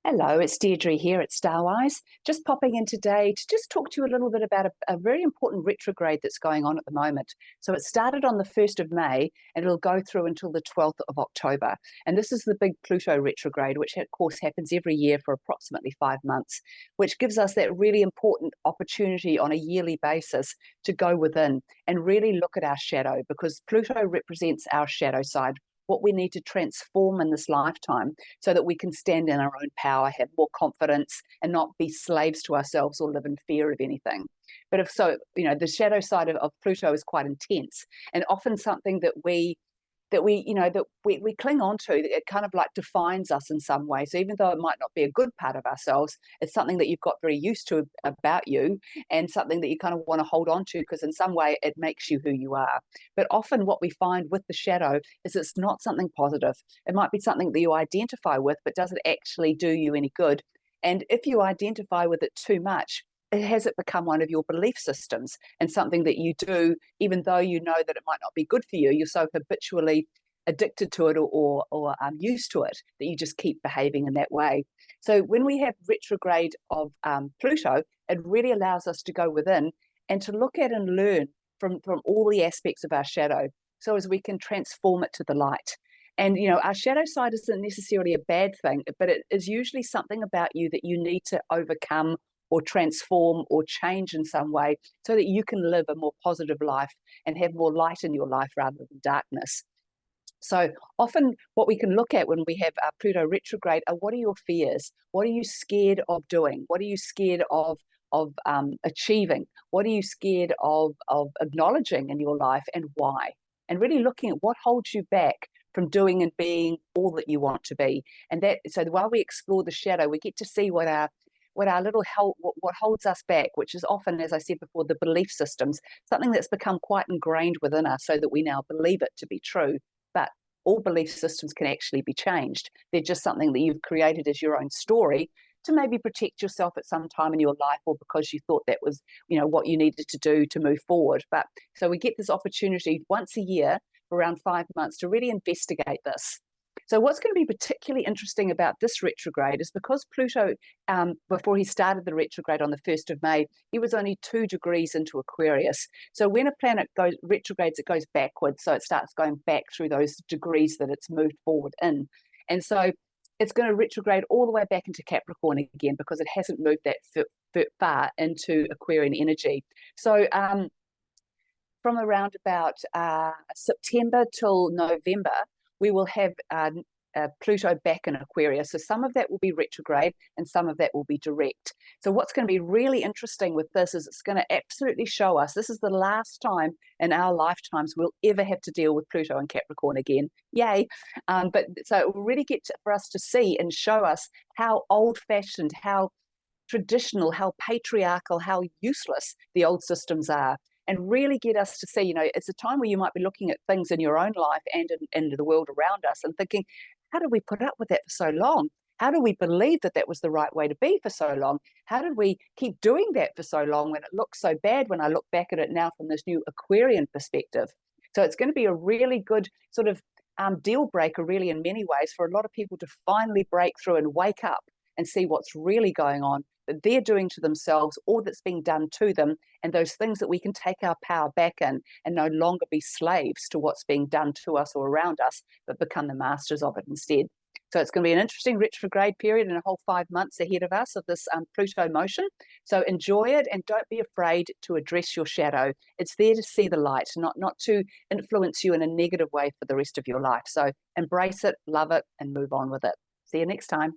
Hello, it's Deirdre here at Starwise. Just popping in today to just talk to you a little bit about a very important retrograde that's going on at the moment. So it started on the 1st of May and it'll go through until the 12th of October. And this is the big Pluto retrograde, which of course happens every year for approximately 5 months, which gives us that really important opportunity on a yearly basis to go within and really look at our shadow, because Pluto represents our shadow side, what we need to transform in this lifetime so that we can stand in our own power, have more confidence, and not be slaves to ourselves or live in fear of anything. But if so, the shadow side of Pluto is quite intense and often something that we cling on to. It kind of like defines us in some way. So even though it might not be a good part of ourselves, it's something that you've got very used to about you, and something that you kind of want to hold on to because in some way it makes you who you are. But often what we find with the shadow is it's not something positive. It might be something that you identify with, but doesn't actually do you any good. And if you identify with it too much, has it become one of your belief systems and something that you do, even though you know that it might not be good for you? You're so habitually addicted to it or used to it that you just keep behaving in that way. So when we have retrograde of Pluto, it really allows us to go within and to look at and learn from all the aspects of our shadow, so as we can transform it to the light. And our shadow side isn't necessarily a bad thing, but it is usually something about you that you need to overcome or transform or change in some way so that you can live a more positive life and have more light in your life rather than darkness. So often what we can look at when we have Pluto retrograde are, what are your fears? What are you scared of doing? What are you scared of achieving? What are you scared of acknowledging in your life, and why? And really looking at what holds you back from doing and being all that you want to be. And so while we explore the shadow, we get to see what our little what holds us back, which is often, as I said before, the belief systems, something that's become quite ingrained within us so that we now believe it to be true. But all belief systems can actually be changed. They're just something that you've created as your own story to maybe protect yourself at some time in your life, or because you thought that was, what you needed to do to move forward. But so we get this opportunity once a year for around 5 months to really investigate this. So what's going to be particularly interesting about this retrograde is because Pluto, before he started the retrograde on the 1st of May, he was only 2 degrees into Aquarius. So when a planet goes retrogrades, it goes backwards. So it starts going back through those degrees that it's moved forward in. And so it's going to retrograde all the way back into Capricorn again, because it hasn't moved that far into Aquarian energy. So from around about September till November, we will have Pluto back in Aquarius. So some of that will be retrograde and some of that will be direct. So what's going to be really interesting with this is it's going to absolutely show us this is the last time in our lifetimes we'll ever have to deal with Pluto and Capricorn again. Yay. But so it will really for us to see and show us how old-fashioned, how traditional, how patriarchal, how useless the old systems are, and really get us to see, it's a time where you might be looking at things in your own life and in the world around us and thinking, how did we put up with that for so long? How do we believe that that was the right way to be for so long? How did we keep doing that for so long when it looks so bad when I look back at it now from this new Aquarian perspective? So it's going to be a really good sort of deal breaker, really, in many ways, for a lot of people to finally break through and wake up and see what's really going on, that they're doing to themselves or that's being done to them, and those things that we can take our power back in and no longer be slaves to what's being done to us or around us, but become the masters of it instead. So it's going to be an interesting retrograde period and a whole 5 months ahead of us of this Pluto motion. So enjoy it and don't be afraid to address your shadow. It's there to see the light, not to influence you in a negative way for the rest of your life. So embrace it, love it, and move on with it. See you next time.